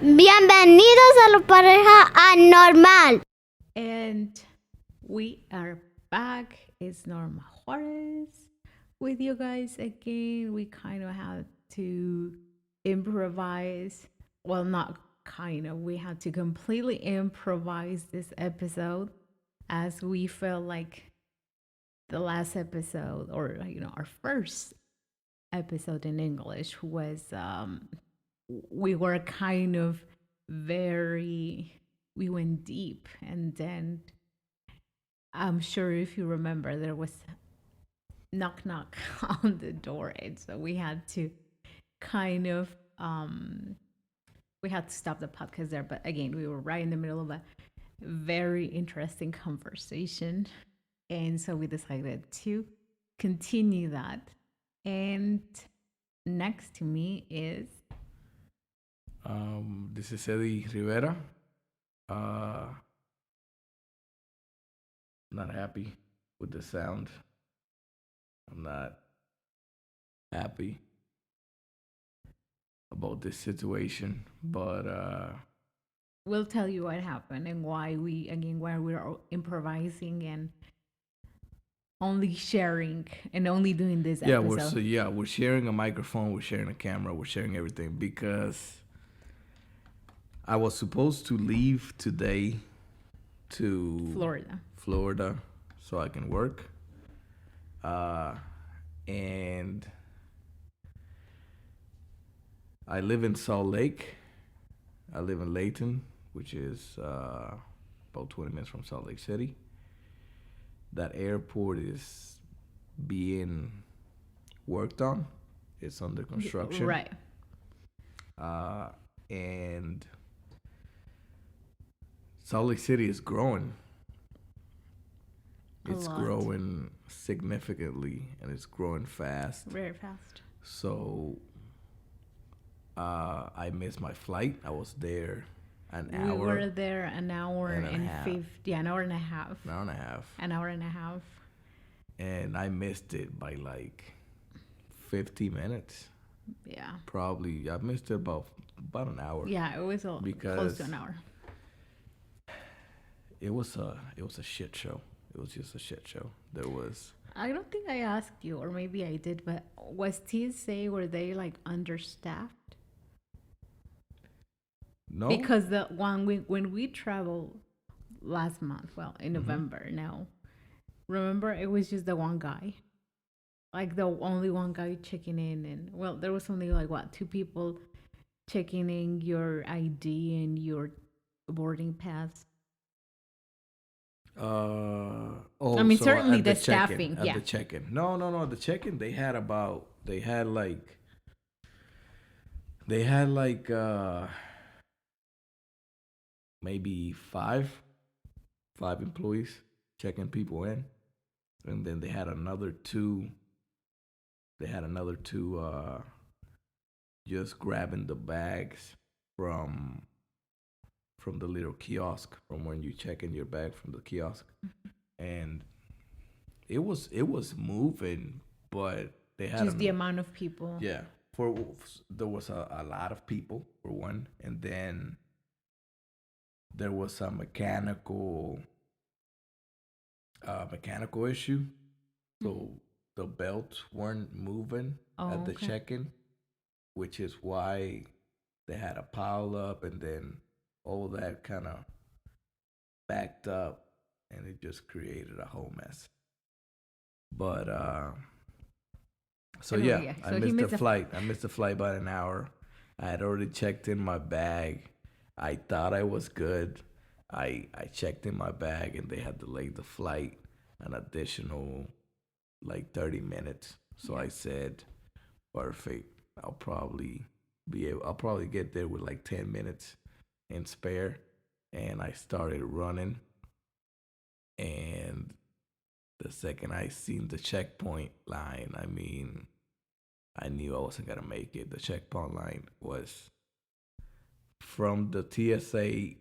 Bienvenidos a la Pareja Anormal. And we are back. It's Norma Juarez with you guys again. We kind of had to improvise. Well, not kind of. We had to completely improvise this episode as we felt like the last episode, or our first episode in English was we were kind of we went deep, and then I'm sure if you remember there was knock knock on the door, and so we had to kind of we had to stop the podcast there. But again, we were right in the middle of a very interesting conversation, and so we decided to continue that. And next to me is This is Eddie Rivera. Not happy with the sound. I'm not happy about this situation, but we'll tell you what happened and why we're improvising and only sharing and only doing this episode. we're sharing a microphone, we're sharing a camera, we're sharing everything because I was supposed to leave today to Florida, so I can work. And I live in Salt Lake. I live in Layton, which is about 20 minutes from Salt Lake City. That airport is being worked on. It's under construction. Right. And Salt Lake City is growing. It's growing significantly, and it's growing fast. Very fast. So I missed my flight. I was there an hour. We were there an hour and a half. 50, an hour and a half. An hour and a half. An hour and a half. And I missed it by like 50 minutes. Yeah. Probably. I missed it about an hour. Yeah, it was close to an hour. It was a shit show. It was just a shit show. I don't think I asked you, or maybe I did, but was TSA, were they like understaffed? No. Because when we traveled last month, well, in November now, remember it was just the one guy. Like the only one guy checking in, and well, there was only like two people checking in your ID and your boarding pass. I mean, certainly the staffing, at the check-in. No. The check-in, they had maybe five employees checking people in, and then they had another two. Just grabbing the bags from the little kiosk, from when you check in your bag from the kiosk. And it was moving, but they had just the amount of people. Yeah, there was a lot of people for one, and then there was a mechanical issue. So the belts weren't moving at the check-in, which is why they had a pile up, and then all that kind of backed up, and it just created a whole mess. But I missed the flight. I missed the flight by an hour. I had already checked in my bag. I thought I was good. I checked in my bag, and they had delayed the flight an additional like 30 minutes. So I said, perfect. I'll probably get there with like 10 minutes and spare. And I started running, and the second I seen the checkpoint line, I mean, I knew I wasn't gonna make it. The checkpoint line was from the TSA,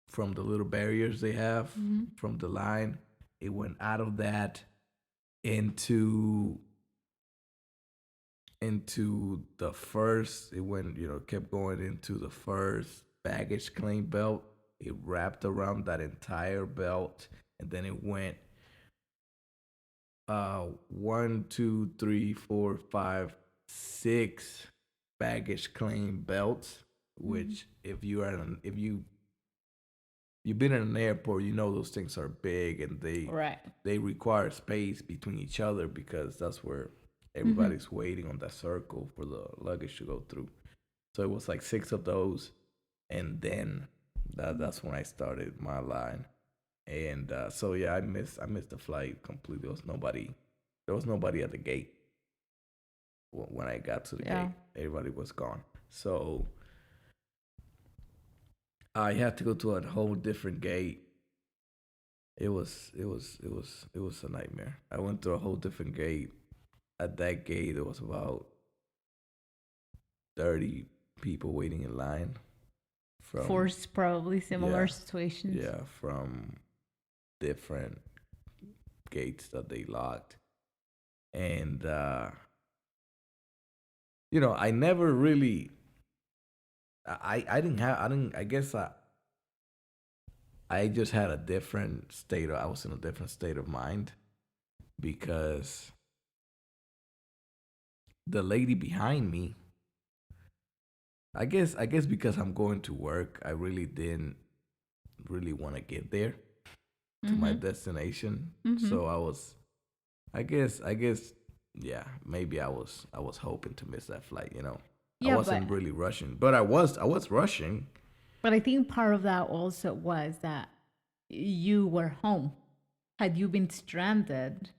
from the little barriers they have, from the line. It went out of that into into the first. It went, kept going into the first baggage claim belt. It wrapped around that entire belt, and then it went 1, 2, 3, 4, 5, 6 baggage claim belts. Which, if you are if you've been in an airport, you know those things are big and Right. they require space between each other because that's where everybody's waiting on that circle for the luggage to go through. So it was like 6 of those, and then that's when I started my line. And so yeah, I missed the flight completely. There was nobody at the gate when I got to the Yeah. gate. Everybody was gone. So I had to go to a whole different gate. It was a nightmare. I went through a whole different gate. At that gate, there was about 30 people waiting in line For from probably similar yeah, situations. yeah, from different gates that they locked. And I never really I guess I just had a different state I was in a different state of mind because the lady behind me, I guess because I'm going to work, I really didn't really want to get there to my destination. So I guess yeah, maybe I was hoping to miss that flight. I Yeah, wasn't really rushing, but I was rushing. but I think part of that also was that you were home. Had you been stranded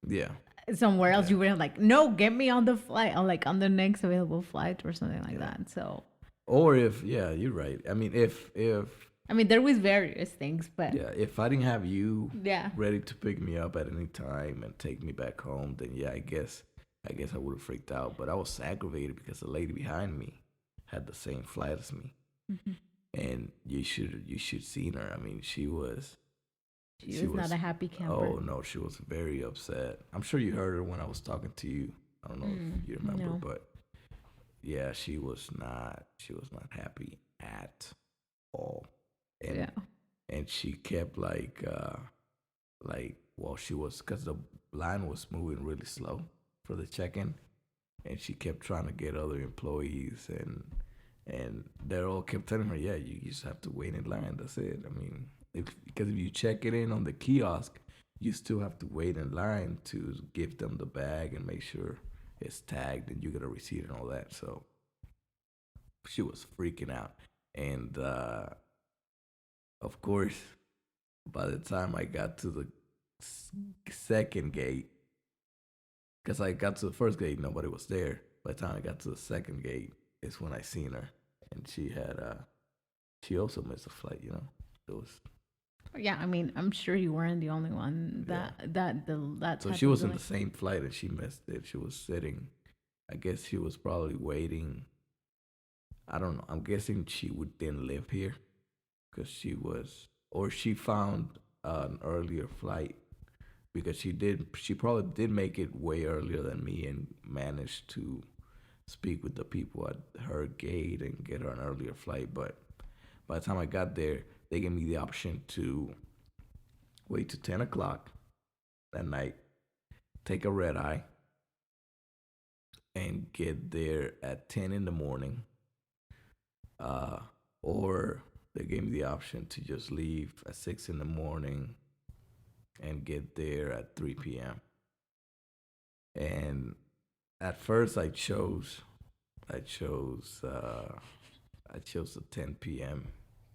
Yeah. somewhere else, Yeah. you were like, no, get me on the flight, or like on the next available flight or something like that. So, Or if yeah, you're right. I mean, if I mean, there was various things, but yeah, if I didn't have you yeah. ready to pick me up at any time and take me back home, then yeah, I guess I would have freaked out. But I was aggravated because the lady behind me had the same flight as me, and you should seen her. I mean, she was She was not a happy camper. oh no, she was very upset. I'm sure you heard her when I was talking to you. I don't know if you remember, no. but yeah, she was not happy at all. And Yeah. and she kept well, she was, because the line was moving really slow for the check-in, and she kept trying to get other employees, and they all kept telling her, yeah, you just have to wait in line, that's it. I mean, because if you check it in on the kiosk, you still have to wait in line to give them the bag and make sure it's tagged and you get a receipt and all that. So she was freaking out. And of course, by the time I got to the second gate, because I got to the first gate, nobody was there. By the time I got to the second gate, is when I seen her, and she also missed a flight. It was Yeah, I mean, I'm sure you weren't the only one that so type she of was in delay. the same flight and she missed it. She was sitting. I guess she was probably waiting. I don't know. I'm guessing didn't live here because or she found an earlier flight because she probably did make it way earlier than me and managed to speak with the people at her gate and get her an earlier flight. But by the time I got there, they gave me the option to wait to 10 o'clock that night, take a red eye, and get there at 10 in the morning. Or they gave me the option to just leave at 6 in the morning and get there at 3 p.m. And at first I chose the 10 p.m.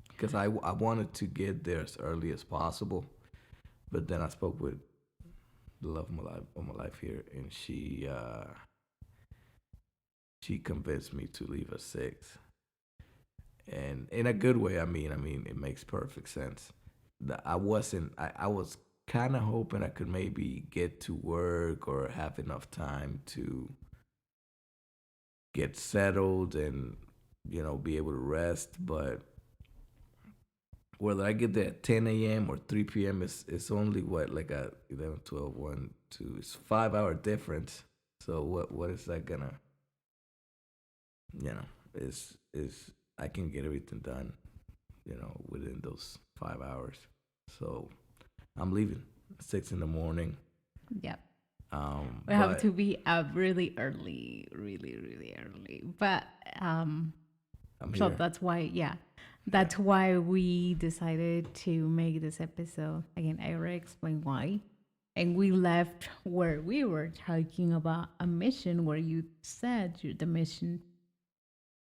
because I wanted to get there as early as possible. But then I spoke with the love of my life here, and she convinced me to leave at 6. And in a good way, I mean, it makes perfect sense. I wasn't. I was kind of hoping I could maybe get to work or have enough time to get settled and be able to rest. But whether I get there at 10 a.m. or 3 p.m., it's only what, like a 11, 12, 1, 2. It's 5 hour difference. So what is that gonna? you know, is I can get everything done, within those 5 hours. So I'm leaving 6 in the morning. Yep. We have But to be up really early, really, really early. But I'm so here. that's why, yeah, Yeah. that's why we decided to make this episode. Again, I already explained why. And we left where we were talking about a mission where you said the mission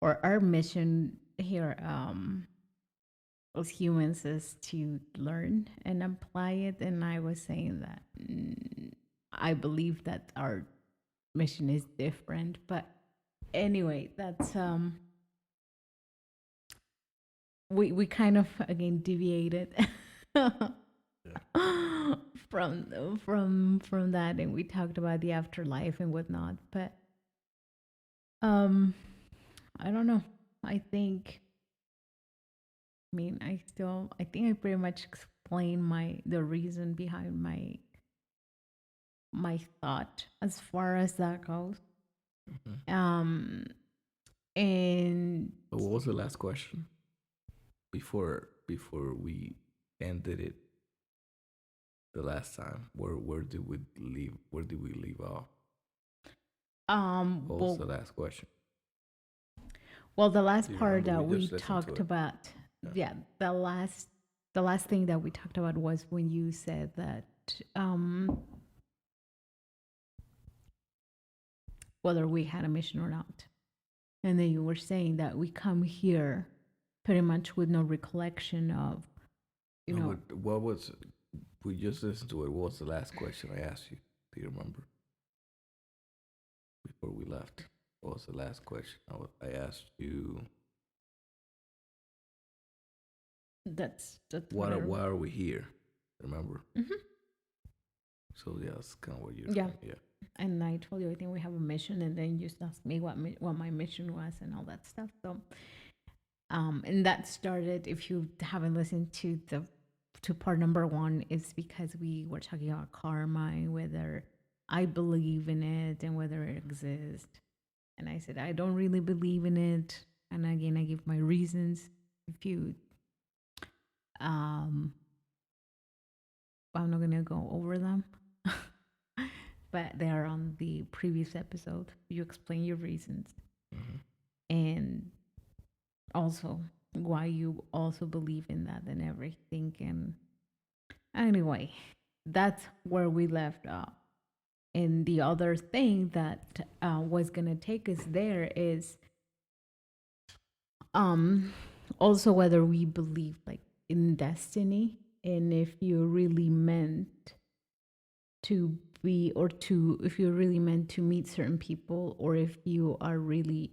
or our mission here as humans is to learn and apply it. And I was saying that I believe that our mission is different. But anyway, that's we kind of again deviated from that, and we talked about the afterlife and whatnot. But um I don't know. I think I think I pretty much explained the reason behind my thought as far as that goes. Mhm. Um and But what was the last question before we ended it the last time? Where did we leave? Where did we leave off? What was the last question? well, the last Do you part remember? that We we just listened to talked it. about, Yeah. yeah, the last thing that we talked about was when you said that whether we had a mission or not. And then you were saying that we come here pretty much with no recollection of, you No, know, but what was? We just listened to it. What was the last question I asked you? Do you remember? Before we left, what was the last question I asked you? that's what I Why are we here? Remember? So yeah, that's kind of what you're yeah. saying. Yeah. And I told you I think we have a mission, and then you just asked me what my mission was and all that stuff. So, and that started. If you haven't listened to part number one, is because we were talking about karma and whether I believe in it and whether it exists. And I said I don't really believe in it, and again I give my reasons. If you, um, I'm not gonna go over them. But they are on the previous episode. You explain your reasons Mm-hmm. and also why you also believe in that and everything. And anyway, that's where we left off. And the other thing that was gonna take us there is um also whether we believe like in destiny and if you really meant to be or to if you're really meant to meet certain people or if you are really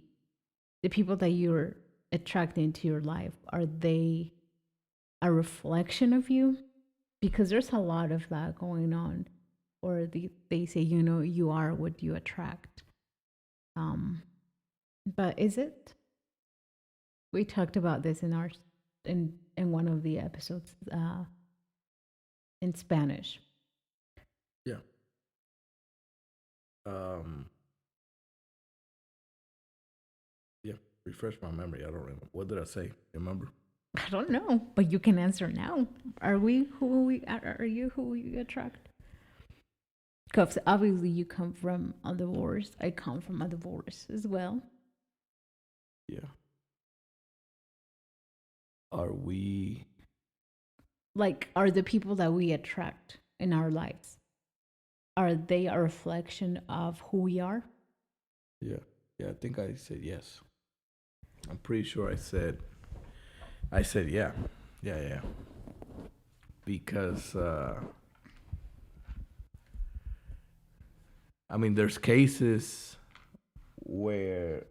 the people that you're attracting to your life, are they a reflection of you? Because there's a lot of that going on, or they say you are what you attract. um but is it? We talked about this in our in one of the episodes in Spanish. Yeah. Um. Yeah. Refresh my memory. I don't remember. What did I say? Remember? I don't know, but you can answer now. Are you who we attract? Because obviously you come from a divorce. I come from a divorce as well. Yeah. Are we? Like, are the people that we attract in our lives, are they a reflection of who we are? Yeah. Yeah. I think I said yes. I'm pretty sure I said. I said yeah. Yeah. Yeah. Because I mean, there's cases where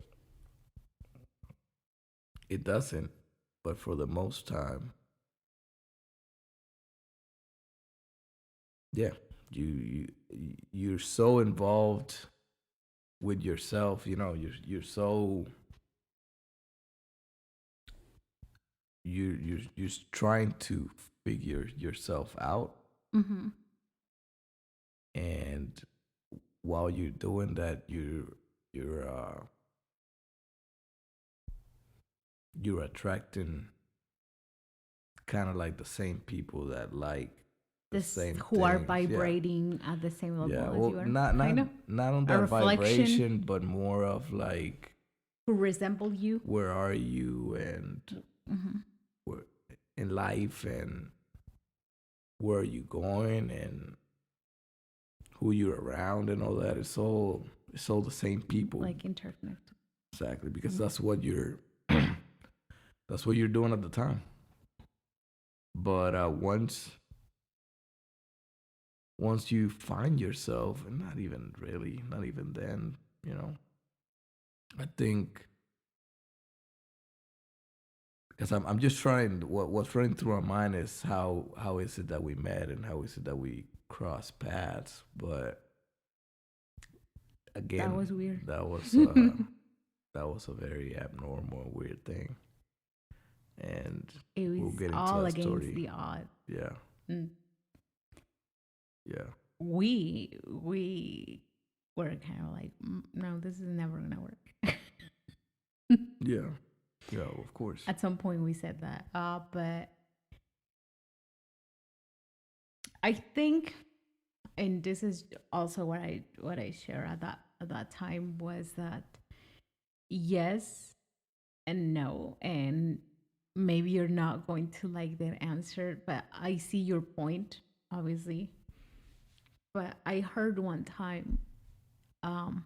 it doesn't, but for the most time, yeah, you're so involved with yourself. You're so you're just trying to figure yourself out, Mm-hmm. and while you're doing that, you're you're attracting kind of like the same people that like the This same who are things. vibrating at the same level Yeah. as Well, you are. not Kind of not on a that reflection vibration, but more of like who resemble you. where are you and Mm-hmm. where in life and where are you going and who you're around and all that. It's all the same people. Like interconnected. Exactly, because Mm-hmm. that's what you're doing at the time. But once you find yourself, and not even really, not even then, you know, I think because I'm just trying. What's running through my mind is how is it that we met and how is it that we crossed paths. But That again, was weird. that was a very abnormal, weird thing, and It we'll was get into all that against story. the odds. Yeah, Mm. yeah, We were kind of like, no, this is never gonna work. yeah, yeah. Of course. At some point, we said that, but I think, and this is also what I share at that time was that yes and no, and maybe you're not going to like that answer, but I see your point, obviously. But I heard one time um,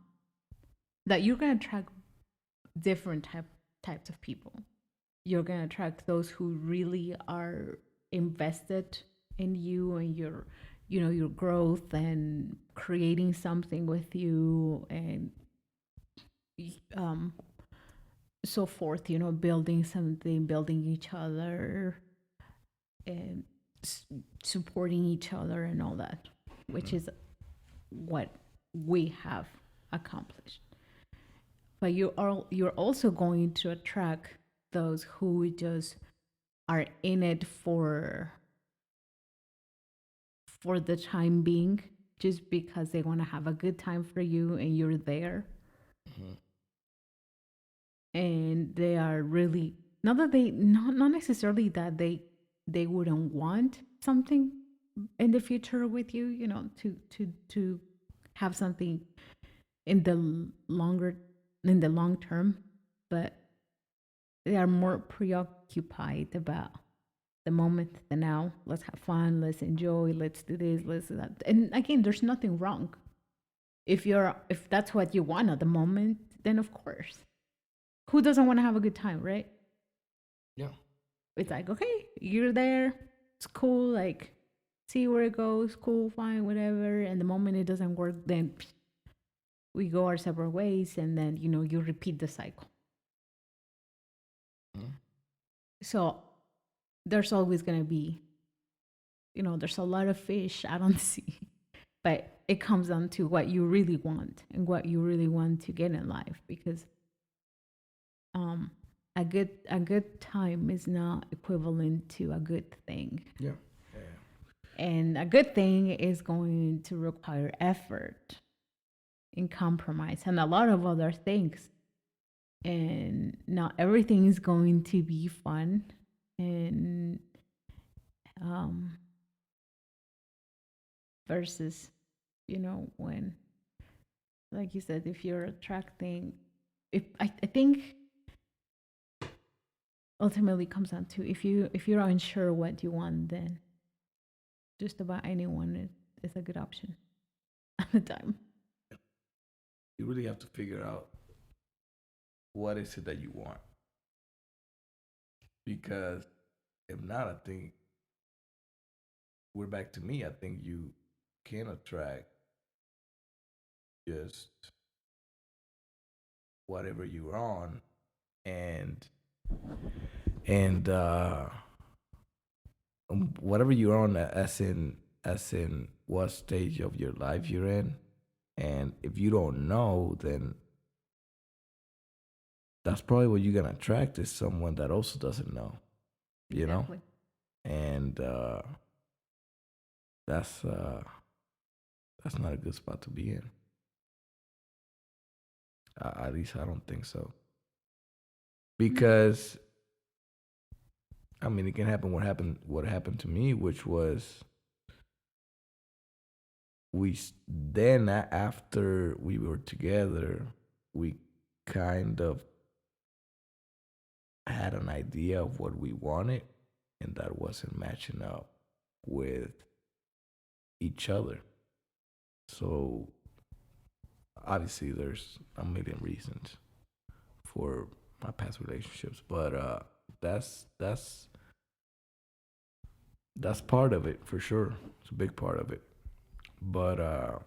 that you're gonna attract different types of people. You're gonna attract those who really are invested in you and your, your growth and creating something with you and um, so forth. Building something, building each other, and supporting each other and all that, which is what we have accomplished. But you're also going to attract those who just are in it for the time being, just because they want to have a good time for you and you're there. Mhm. And they are really not that they not necessarily that they wouldn't want something in the future with you, to have something in the longer in the long term, but they are more preoccupied about the moment, the now. Let's have fun, let's enjoy, let's do this, let's do that. And again, there's nothing wrong. If that's what you want at the moment, then of course. Who doesn't want to have a good time, right? Yeah. It's like, okay, you're there, it's cool, like see where it goes, cool, fine, whatever. And the moment it doesn't work, then we go our separate ways, and then you repeat the cycle. Mhm. So there's always gonna be, there's a lot of fish out on the sea, but it comes down to what you really want and what you really want to get in life, because um a good time is not equivalent to a good thing. Yeah. And a good thing is going to require effort and compromise and a lot of other things. And not everything is going to be fun. And um, versus, when, like you said, if you're attracting, if I think ultimately comes down to if you're unsure what you want, then just about anyone is a good option at the time. You really have to figure out what is it that you want, because if not, I think we're back to me. I think you can attract just whatever you're on, and and whatever you're on, as in what stage of your life you're in, and if you don't know, then that's probably what you're gonna attract is someone that also doesn't know, you know, Exactly. and that's uh that's not a good spot to be in. At least I don't think so. Mm. Because I mean, it can happen. What happened to me, which was then after we were together, we kind of had an idea of what we wanted, and that wasn't matching up with each other. So obviously, there's a million reasons for my past relationships, but that's that's part of it for sure. It's a big part of it. But I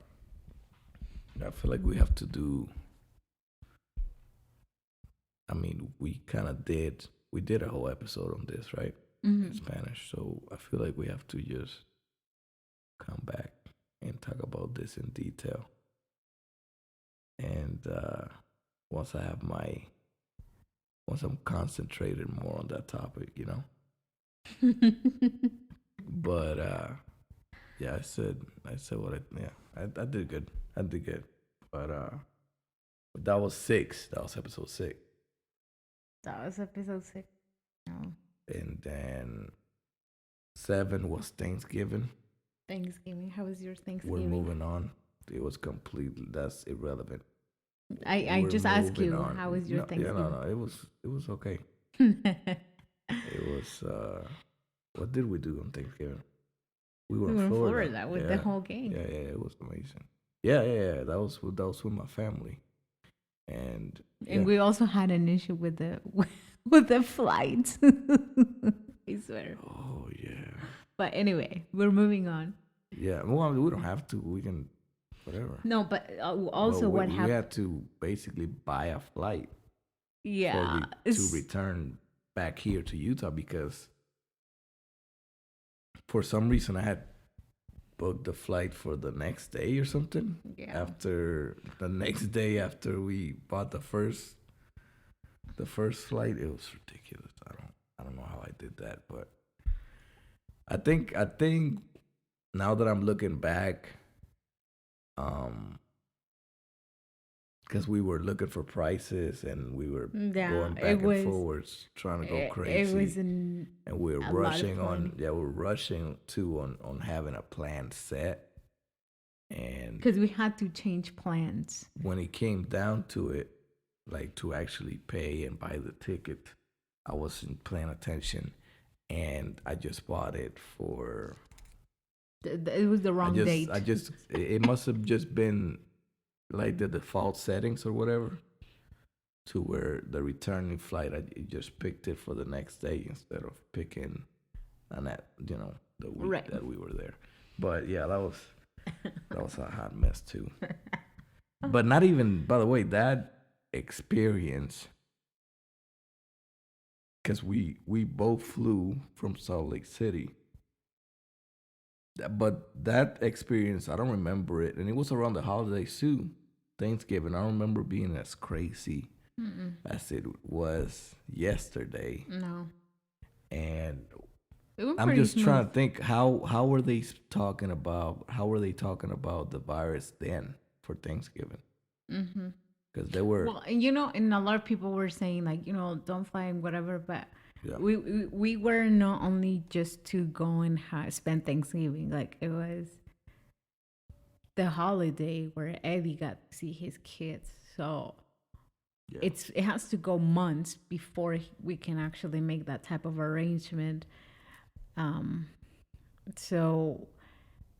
feel like we have to do. I mean, we did a whole episode on this, right? In Spanish. So I feel like we have to just come back and talk about this in detail. And once I have once I'm concentrated more on that topic, But yeah, I said what I did good. I did good. But that was six. That was episode six. That was episode 6. No. And then seven was Thanksgiving. Thanksgiving. How was your We're Thanksgiving? moving on. It was completely that's irrelevant. I We're just asked moving you, on. how was your No, Thanksgiving? no. It was okay. It was what did we do on Thanksgiving? We were We were in in Florida. Florida with the whole gang. Yeah, it was amazing. Yeah. That was with my family. And we also had an issue with the with the flights. I swear. oh yeah. But anyway, we're moving on. Yeah. Well, we don't have to. We can whatever. No, but also what we happened? had to basically buy a flight Yeah, to return back here to Utah because for some reason I had booked the flight for the next day or something. Yeah. After the next day after we bought the first flight, it was ridiculous. I don't know how I did that, but I think now that I'm looking back, because we were looking for prices and we were going back and forwards trying to go crazy. It was and we were rushing we're rushing on having a plan set. And because we had to change plans. when it came down to it, like to actually pay and buy the ticket, I wasn't paying attention, and I just bought it for. It was the wrong date. It must have just been like the default settings or whatever, to where the returning flight I just picked it for the next day instead of picking on that the week that we were there. But yeah, that was a hot mess too. But not even, by the way, that experience, because we both flew from Salt Lake City. But that experience, I don't remember it, and it was around the holidays too, Thanksgiving. I don't remember being as crazy as it was yesterday. No. And I'm just trying to think how were they talking about the virus then for Thanksgiving? Because they were and a lot of people were saying like don't fly and whatever, but yeah. we were not only just to go and spend Thanksgiving, like it was the holiday where Eddie got to see his kids, so Yeah. it has to go months before we can actually make that type of arrangement. So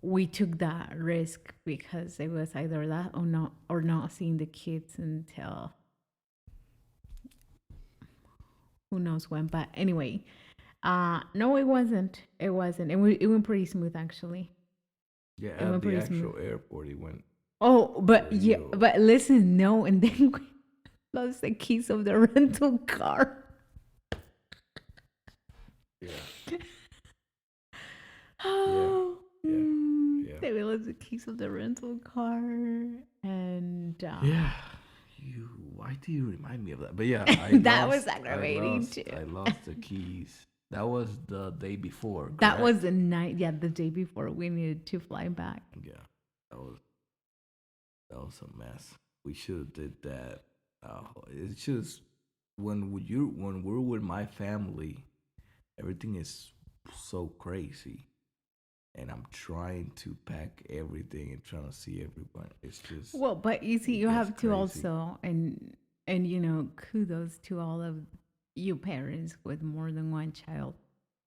we took that risk because it was either that or not seeing the kids until who knows when. But anyway, no, it wasn't. It went pretty smooth actually. Yeah, at the actual airport he went. Oh, but but listen, no, and then we lost the keys of the rental car. Yeah. Oh, Yeah. they lost the keys of the rental car, and Yeah. Why do you remind me of that? But yeah, that was aggravating too. I lost the keys. That was the day before. Correct? That was the night, the day before we needed to fly back. Yeah, that was a mess. We should have did that. It's just when we're with my family, everything is so crazy, and I'm trying to pack everything and trying to see everyone. It's just Well, but you see, it you gets have to crazy. also, and you know, kudos to all of you parents with more than one child,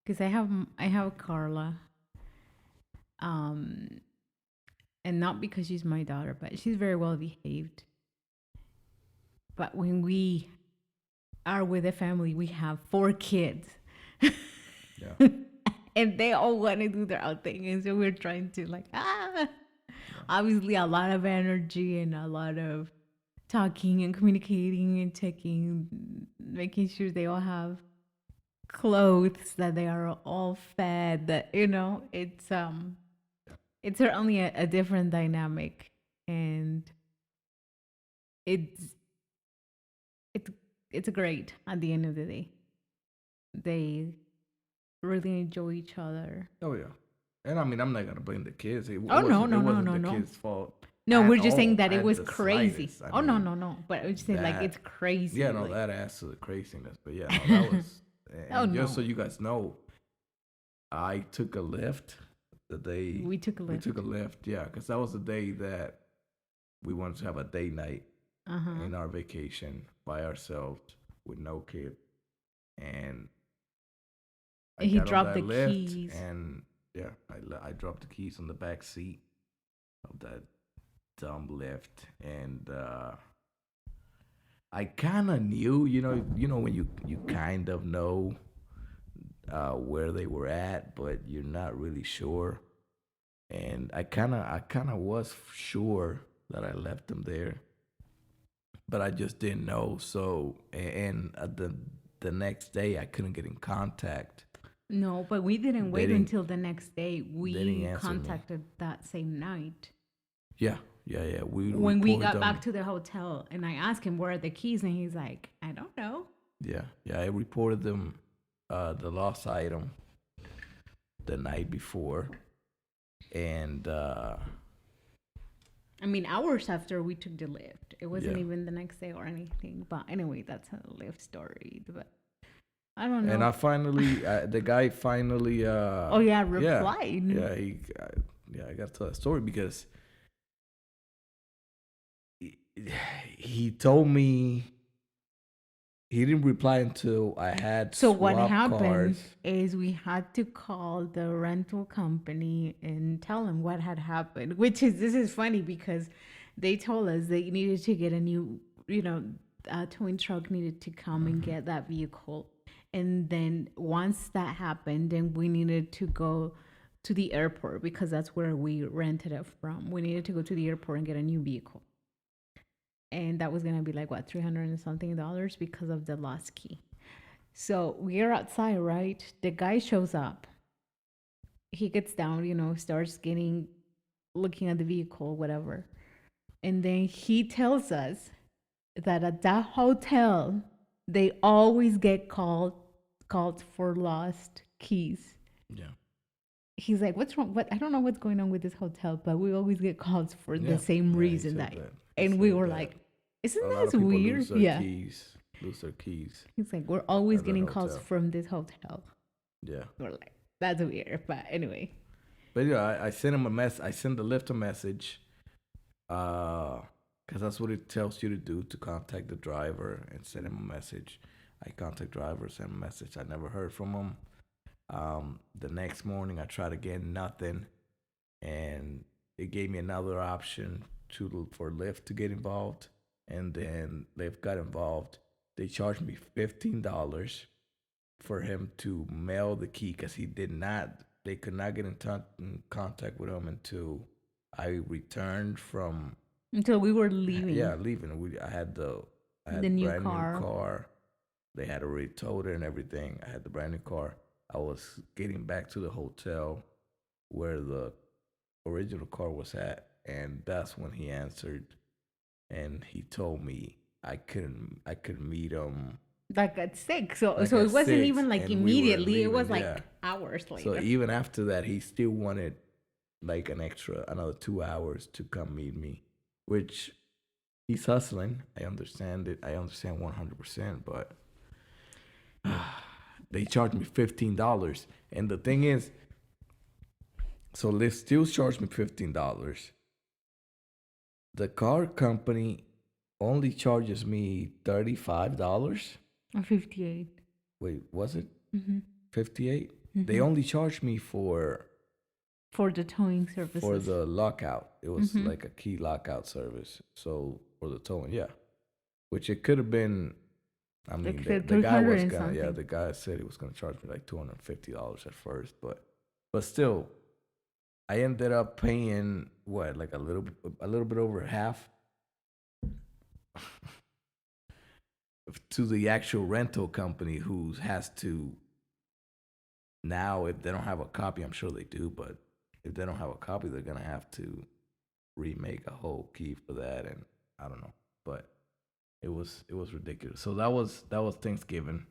because I have Carla, um, and not because she's my daughter, but she's very well behaved. But when we are with a family, we have 4 kids, Yeah, and they all want to do their own thing, and so we're trying to like yeah, obviously a lot of energy and a lot of talking and communicating and checking, making sure they all have clothes, that they are all fed, that it's certainly a different dynamic, and it's it's it's great at the end of the day. They really enjoy each other. oh yeah. And I mean, I'm not gonna blame the kids. It Oh no, wasn't. It no, no, wasn't no, the no. kids' fault No, at we're just saying all, that it at was the crazy. slightest. I Oh no, mean, no, no. But I would say like it's that. crazy. Yeah, no, Like that adds to the craziness. But yeah, no, that was. oh And just so no, you guys know, I took a lift the day we took a we took a lift. lift. Yeah, because that was the day that we wanted to have a day night Uh huh. in our vacation by ourselves with no kid. And I And he got on dropped that the lift, keys. and yeah, I dropped the keys on the back seat of that dumb lift, and I kind of knew, when you kind of know where they were at, but you're not really sure. And I kind of was sure that I left them there, but I just didn't know. So, and the next day, I couldn't get in contact. No, but we didn't They wait didn't until the next day. they didn't We answer me. contacted that same night. Yeah, yeah, yeah. We When we reported got back them. to the hotel and I asked him where are the keys and he's like, I don't know. Yeah, yeah. I reported them the lost item the night before, and I mean, hours after we took the lift. It wasn't yeah. even the next day or anything. But anyway, that's a lift story. But I don't And know. I finally, the guy finally, Oh yeah, yeah, replied. yeah, yeah, I gotta tell that story because he, he told me he didn't reply until I had So what swap happened cars. is we had to call the rental company and tell them what had happened. Which is this is funny because they told us they needed to get a new, a towing truck needed to come and Hmm. get that vehicle. And then once that happened, then we needed to go to the airport because that's where we rented it from. We needed to go to the airport and get a new vehicle. And that was gonna be like what, 300 and something dollars because of the lost key. So we're outside, right? The guy shows up. He gets down, starts looking at the vehicle, whatever. And then he tells us that at that hotel, they always get called for lost keys. Yeah, He's like, "What's wrong? What I don't know what's going on with this hotel, but we always get calls for the yeah, same yeah. He reason said that." that. He And we said were that like, "Isn't a lot that of people weird?" Yeah. lose their keys He's like, "We're always at that getting calls hotel. from this hotel." Yeah. We're like, "That's weird," but anyway. But yeah, I sent him a mess. I sent the lift a message, because that's what it tells you to do, to contact the driver and send him a message. I contact driver, send him a message. I never heard from him. The next morning, I tried again, nothing, and it gave me another option for Lyft to get involved, and then Lyft got involved. They charged me $15 for him to mail the key because he did not. They could not get in contact with him until I returned from, Until we were yeah, leaving leaving. I the had new brand new car. car. They had already towed it and everything. I had the brand new car. I was getting back to the hotel where the original car was at, and that's when he answered, and he told me I could meet him Like at 6. So like so at it wasn't six, even like and we were immediately. It was leaving. like Yeah. hours So later. even after that, he still wanted like another 2 hours to come meet me, which he's hustling. I understand it. I understand 100%. But They charged me $15. And the thing is, so they still charge me $15. The car company only charges me $35. Or 58. Wait, was it Mm-hmm. 58? They Mm-hmm. only charged me for For the towing services. for the lockout. It was Mhm. like a key lockout service. So for the towing, yeah. Which it could have been. I mean, Like the, said the guy 300 was and gonna, yeah, something. the guy said he was gonna charge me like $250 at first, but still, I ended up paying what, like a little bit over half to the actual rental company who has to now, if they don't have a copy, I'm sure they do, but if they don't have a copy, they're gonna have to remake a whole key for that, and I don't know, but it was ridiculous. So that was Thanksgiving.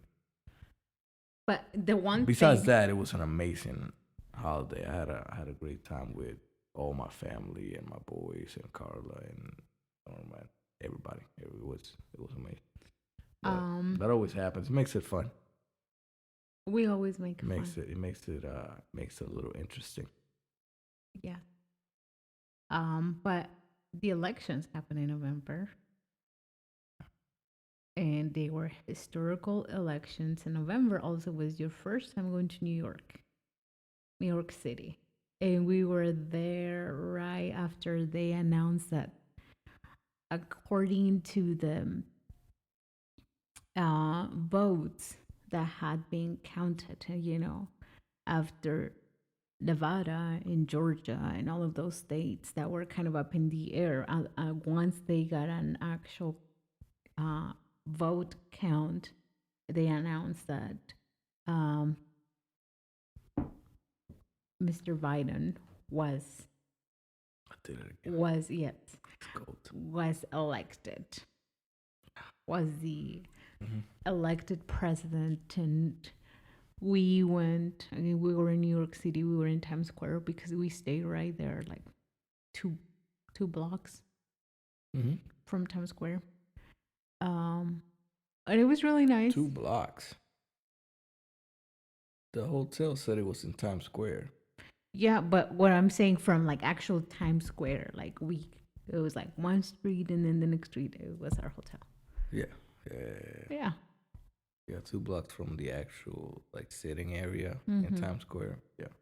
But the one Besides thing, that, it was an amazing holiday. I had a great time with all my family and my boys and Carla and Norma and everybody. It was amazing. But that always happens. It makes it fun. we always make It fun. makes it a little interesting. Yeah. But the elections happened in November, and they were historical elections. And November also was your first time going to New York City. And we were there right after they announced that, according to the votes that had been counted, after Nevada and Georgia and all of those states that were kind of up in the air. Once they got an actual vote count, they announced that Mr. Biden was I did it again. was yes It's gold. was elected, was the Mhm. elected president. And we went, I mean, we were in New York City, we were in Times Square because we stayed right there, like two blocks Mhm. from Times Square. And it was really nice. 2 blocks. The hotel said it was in Times Square. Yeah, but what I'm saying, from like actual Times Square, like it was like one street, and then the next street it was our hotel. Yeah. Yeah. Yeah, 2 blocks from the actual like sitting area in Times Square. Yeah.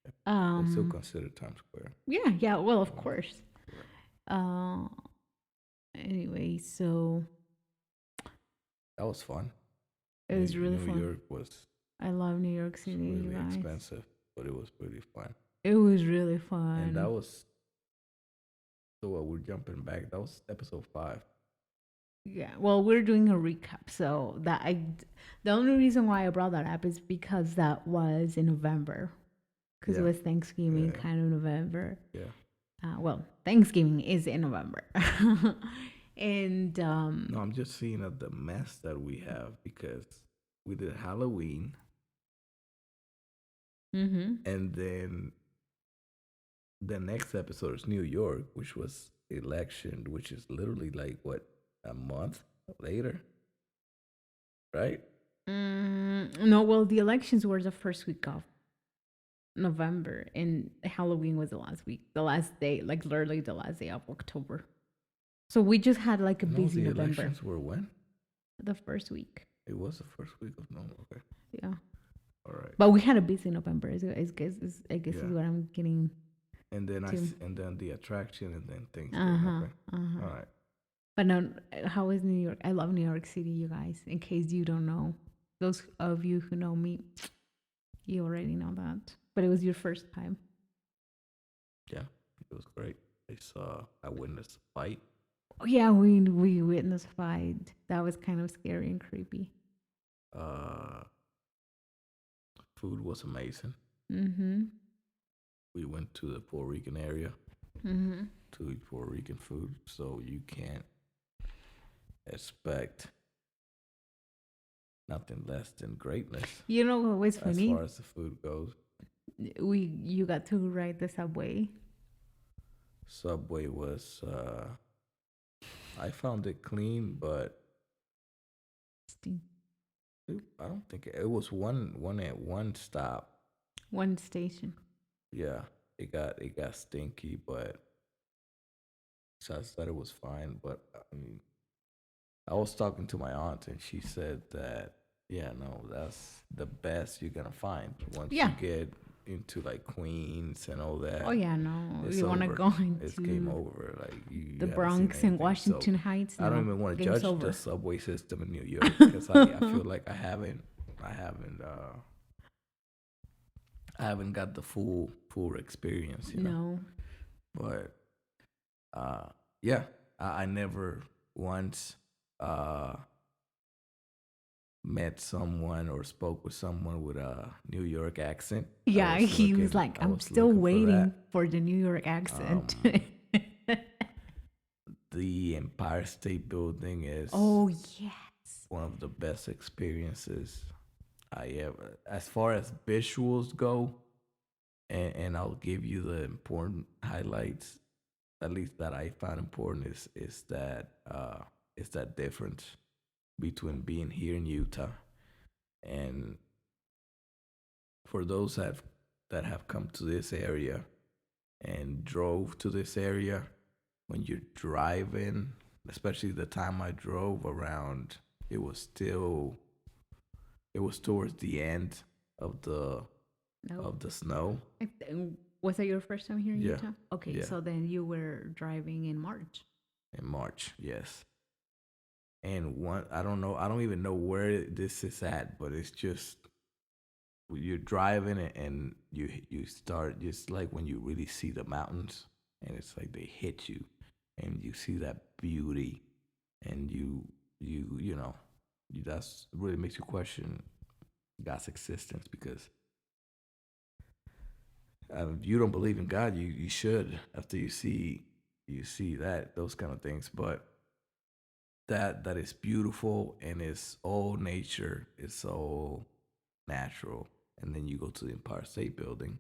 It's still considered Times Square. Yeah. Well, of course. Anyway, so That was fun. it was really New fun. York was I love New York City, you really guys. expensive, but it was really fun. It was really fun. And that was so what we're jumping back. That was episode 5. Yeah, well, we're doing a recap. So the only reason why I brought that up is because that was in November, because it was Thanksgiving, kind of November. Yeah. Well, Thanksgiving is in November. And No, I'm just seeing the mess that we have because we did Halloween, and then the next episode is New York, which was election, which is literally like what, a month later, right? no, well, the elections were the first week of November, and Halloween was the last day, like literally the last day of October. So we just had like a busy the November. elections were when? The first week. It was the first week of November. Okay. Yeah. All right. But we had a busy November. I guess is what I'm getting. And then to. and then the attraction, and then things. Okay. All right. But no, how is New York? I love New York City, you guys. In case you don't know, those of you who know me, you already know that. But it was your first time. Yeah, it was great. I witnessed a fight. Oh, yeah, we witnessed a fight. That was kind of scary and creepy. Food was amazing. We went to the Puerto Rican area to eat Puerto Rican food, so you can't expect nothing less than greatness. You know what was funny? As far as the food goes, you got to ride the subway. Subway was I found it clean, but I don't think it was one at one stop. One station. Yeah, it got stinky, but so I said it was fine. But I mean, I was talking to my aunt, and she said that yeah, no, that's the best you're gonna find once you Yeah. get into like Queens and all that. Oh yeah, no. It's You want to over. go It's game into over. Like you the haven't seen Bronx and anything. So Washington Heights? I don't No, even want to game's judge over. the subway system in New York because I feel like I haven't got the full experience, No. But uh, yeah, I never once uh met someone or spoke with someone with a New York accent. Yeah, he was like, I I'm was still looking for waiting that. for the New York accent. The Empire State Building is Oh yes. one of the best experiences I ever, as far as visuals go, and I'll give you the important highlights, at least that I found important is that difference between being here in Utah and for those that have come to this area and drove to this area, when you're driving, especially the time I drove around, it was still it was towards the end of the No. of the snow. Was that your first time here in Yeah. Utah? Okay, Yeah. so then you were driving in March. In March, yes. And one, I don't know, I don't even know where this is at, but it's just you're driving and you start just like when you really see the mountains and it's like they hit you and you see that beauty and you know that's really makes you question God's existence because if you don't believe in God, you should after you see that those kind of things, but that is beautiful and it's all nature, it's all natural, and then you go to the Empire State Building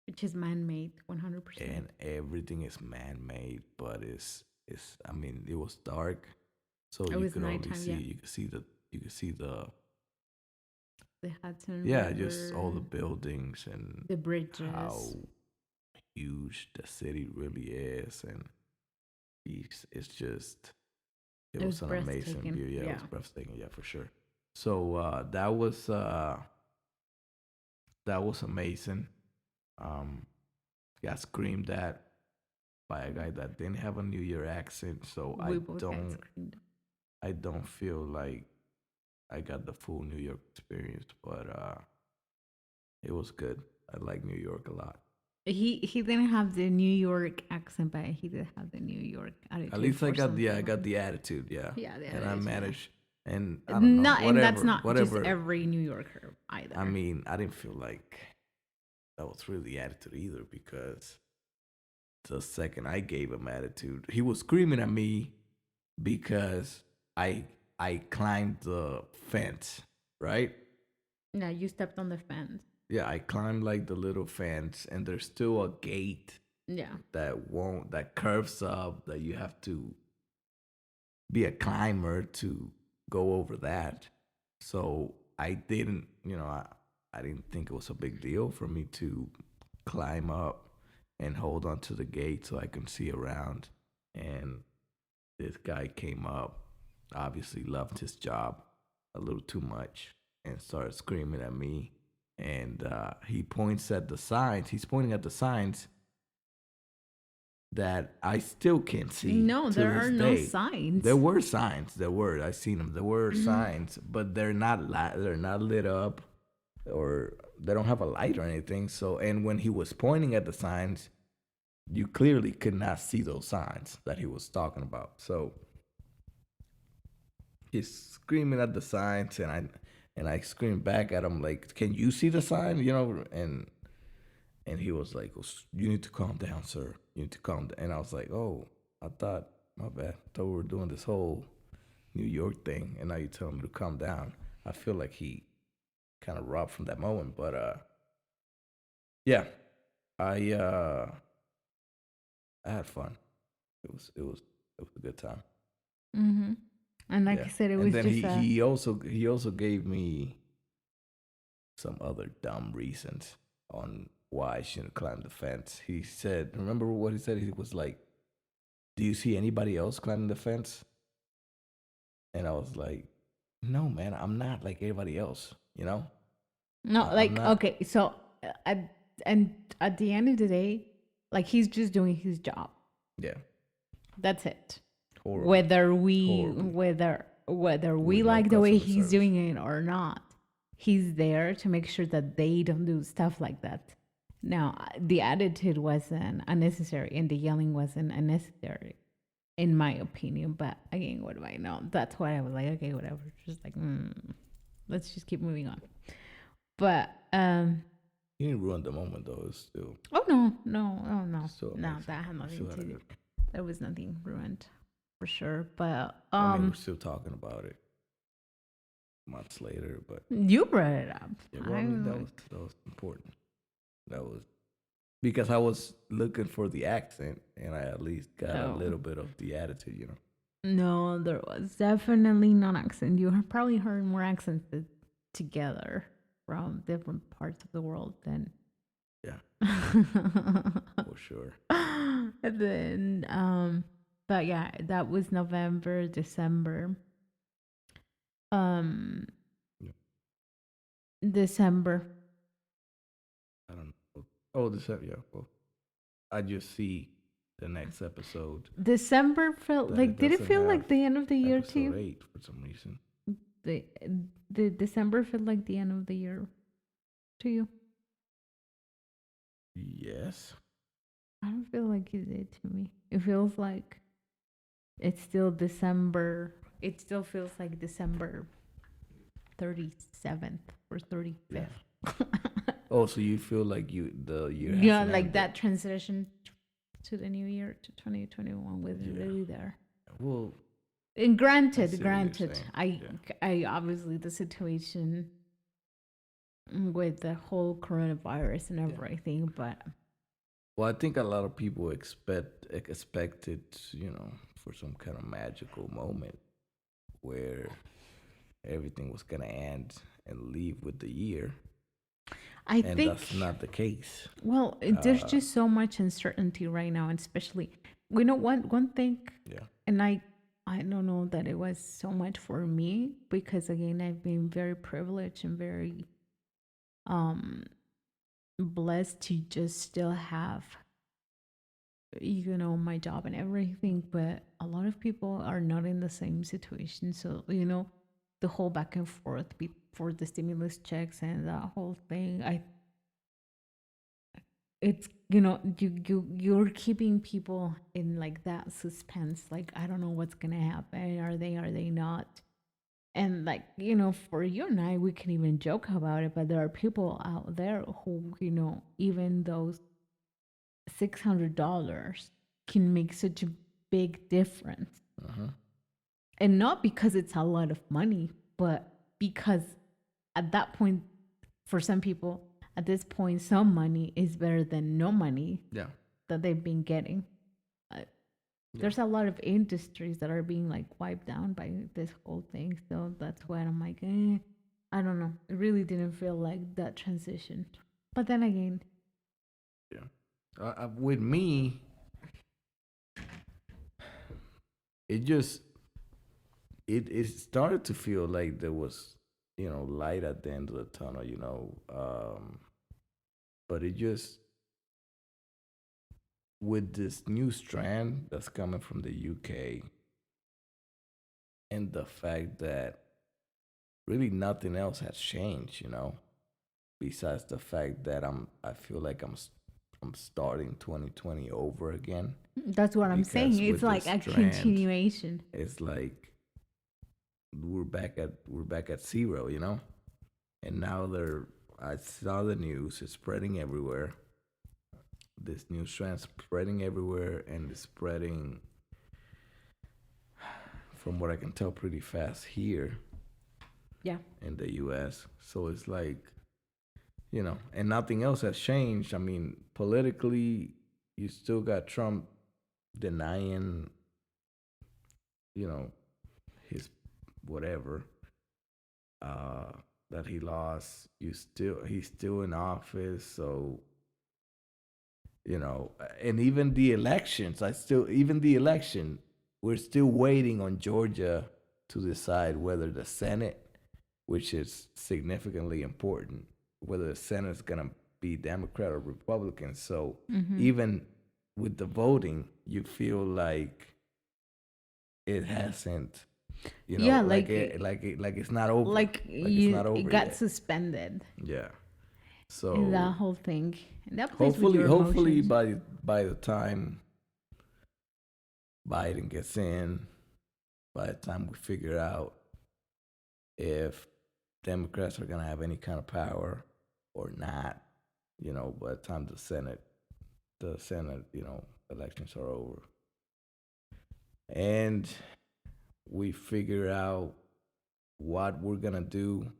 Which is man made 100%. and everything is man-made, but it's I mean it was dark, so It you was could only nighttime, see yeah. you could see the The Hudson yeah River, just all the buildings and the bridges. how huge the city really is, and it's just it It was was an amazing breathtaking. view. Yeah, it Yeah. was breathtaking. Yeah, for sure. So that was amazing. Um, got screamed at by a guy that didn't have a New Year accent, so We both got screamed. I don't feel like I got the full New York experience, but it was good. I like New York a lot. He didn't have the New York accent, but he did have the New York attitude. At least I for got some the I people. got the attitude, yeah. Yeah, the And I attitude, yeah. managed, and I don't know, Not, and that's whatever, not whatever. just every New Yorker either. I mean, I didn't feel like that was really attitude either because the second I gave him attitude, he was screaming at me because I climbed the fence, right? Yeah, you stepped on the fence. Yeah, I climbed like the little fence, and there's still a gate Yeah. that curves up that you have to be a climber to go over that. So I didn't, I didn't think it was a big deal for me to climb up and hold on to the gate so I can see around. And this guy came up, obviously loved his job a little too much, and started screaming at me. And he points at the signs. He's pointing at the signs that I still can't see. No, to there this are no day. signs. There were signs. I seen them. There were signs, but they're not they're not lit up, or they don't have a light or anything. So, and when he was pointing at the signs, you clearly could not see those signs that he was talking about. So he's screaming at the signs, and I screamed back at him like, "Can you see the sign?" And he was like, "You need to calm down, sir. You need to calm down." And I was like, "Oh, I thought, my bad. I thought we were doing this whole New York thing, and now you tell me to calm down." I feel like he kind of robbed from that moment, but yeah, I uh, I had fun. It was a good time. Mm-hmm. And like I said, it was and then just he also gave me some other dumb reasons on why I shouldn't climb the fence. He said, remember what he said? He was like, "Do you see anybody else climbing the fence?" And I was like, "No, man, I'm not like everybody else. You know, no, I'm like, not." okay, so at the end of the day, like, he's just doing his job. Yeah, That's it. horrible. Whether we With no like the way customer he's service. doing it or not, he's there to make sure that they don't do stuff like that. Now, the attitude wasn't unnecessary and the yelling wasn't unnecessary, in my opinion. But again, what do I know? That's why I was like, okay, whatever. Just like, let's just keep moving on. But He didn't ruin the moment though. It's still oh no, so no, amazing. that had nothing Still to had a do. good- There was nothing ruined, for sure. But I mean, we're still talking about it months later, but you brought it up. yeah, well, I mean, that was important. That was because I was looking for the accent, and I at least got a Oh. little bit of the attitude, you know. No, there was definitely not accent. You probably heard more accents together from different parts of the world than. Yeah, for sure. And then, but yeah, that was November, December. Um, Yeah. December. I don't know. Oh, yeah. Well, I just see the next episode. December felt That like. it Did it doesn't feel have like the end of the year to Episode you? 8 for some reason. The the December felt like the end of the year to you. Yes. I don't feel like it did to me. It feels like it's still December. It still feels like December 37th or 35th. Yeah. Oh, so you feel like the year Yeah, hasn't like ended. that transition to the new year to 2021 wasn't really there. Well, And I see what you're granted, saying. I obviously the situation with the whole coronavirus and everything, but well, I think a lot of people expected, you know, for some kind of magical moment where everything was gonna end and leave with the year, I and think that's not the case. well, there's just so much uncertainty right now, and especially, one thing, Yeah. and I don't know that it was so much for me because again I've been very privileged and very blessed to just still have my job and everything, but a lot of people are not in the same situation. So the whole back and forth before the stimulus checks and that whole thing, it's you're keeping people in like that suspense, like I don't know what's gonna happen, are they not. And like for you and I, we can even joke about it, but there are people out there who even those $600 can make such a big difference. And not because it's a lot of money, but because at that point, for some people, at this point, some money is better than no money that they've been getting. There's a lot of industries that are being like wiped down by this whole thing. So that's why I'm like, I don't know. It really didn't feel like that transition. But then again, With me, it started to feel like there was light at the end of the tunnel, but it just with this new strand that's coming from the UK and the fact that really nothing else has changed, besides the fact that I feel like I'm starting 2020 over again. that's what I'm saying. Because It's with like this a strand, continuation. It's like we're back at zero, and now I saw the news, it's spreading everywhere. This new strand spreading everywhere, and it's spreading, from what I can tell, pretty fast here. Yeah. In the U.S. So it's like, and nothing else has changed. I mean, politically, you still got Trump denying, his whatever, uh, that he lost. He's still in office, so and even the elections, even the election, we're still waiting on Georgia to decide whether the Senate, which is significantly important, whether the Senate is going to be Democrat or Republican. So even with the voting, you feel like it hasn't, Yeah, like it's not over. like It's not it over got yet. suspended. Yeah. And that So whole thing. And that plays with your hopefully emotions. by the time Biden gets in, by the time we figure out if Democrats are gonna have any kind of power or not, by the time the Senate, elections are over, and we figure out what we're gonna do,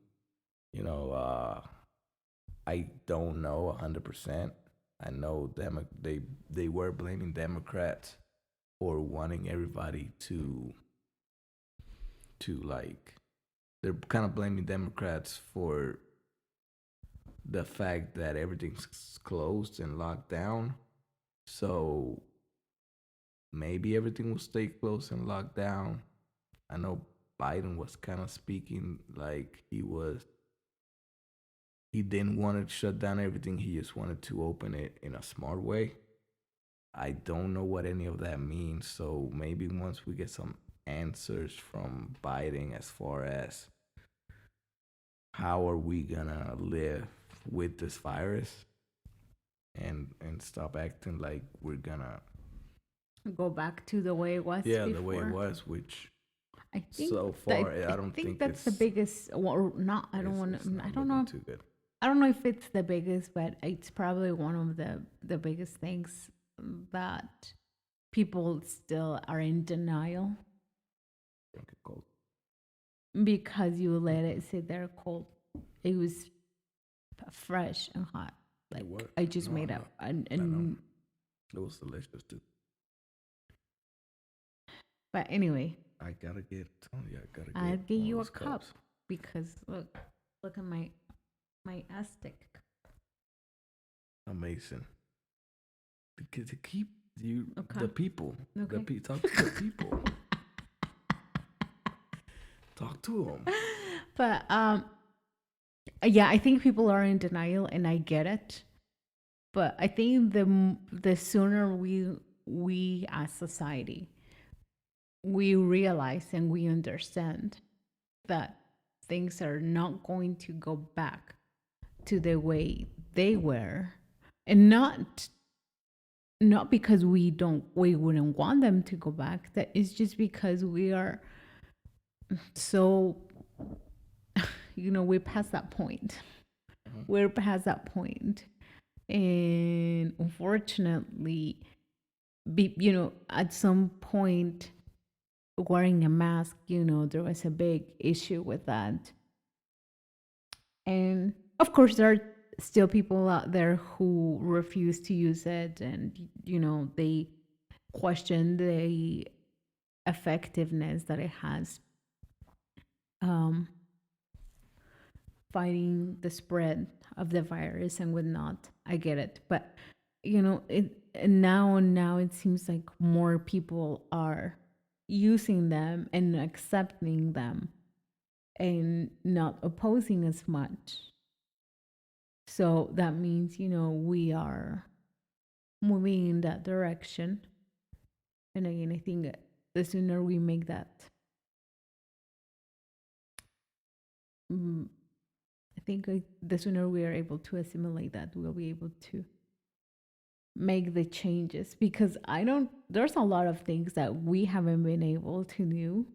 you know, I don't know 100%. I know they were blaming Democrats for wanting everybody to like they're kind of blaming Democrats for the fact that everything's closed and locked down. So maybe everything will stay closed and locked down. I know Biden was kind of speaking like he didn't want to shut down everything. He just wanted to open it in a smart way. I don't know what any of that means. So maybe once we get some answers from Biden as far as how are we gonna live with this virus and stop acting like we're gonna Go back to the way it was the before. way it was, which I think so far I don't think that's the it's biggest. Well, not. I don't want it's to. not I don't looking know. too good. I don't know if it's the biggest, but it's probably one of the biggest things that people still are in denial Drink it cold. because you let it sit there cold. It was fresh and hot. Like was. I just No, made I up know. and It was delicious too. but anyway, I gotta get. I gotta get. I'll get one of you a those cup cups. because look at my Aztec cup. Amazing. To keep you Okay. the people. Okay. Talk to the people. Talk to them. But yeah, I think people are in denial, and I get it. But I think the sooner we as society we realize and we understand that things are not going to go back to the way they were, and not because we wouldn't want them to go back. That is just because we are so we're past that point. We're past that point. And unfortunately, at some point, wearing a mask, there was a big issue with that. And of course, there are still people out there who refuse to use it, and they question the effectiveness that it has fighting the spread of the virus and whatnot. I get it, but now it seems like more people are using them and accepting them and not opposing as much. So that means we are moving in that direction. And again, I think the sooner we make that I think the sooner we are able to assimilate that, we'll be able to make the changes, because there's a lot of things that we haven't been able to do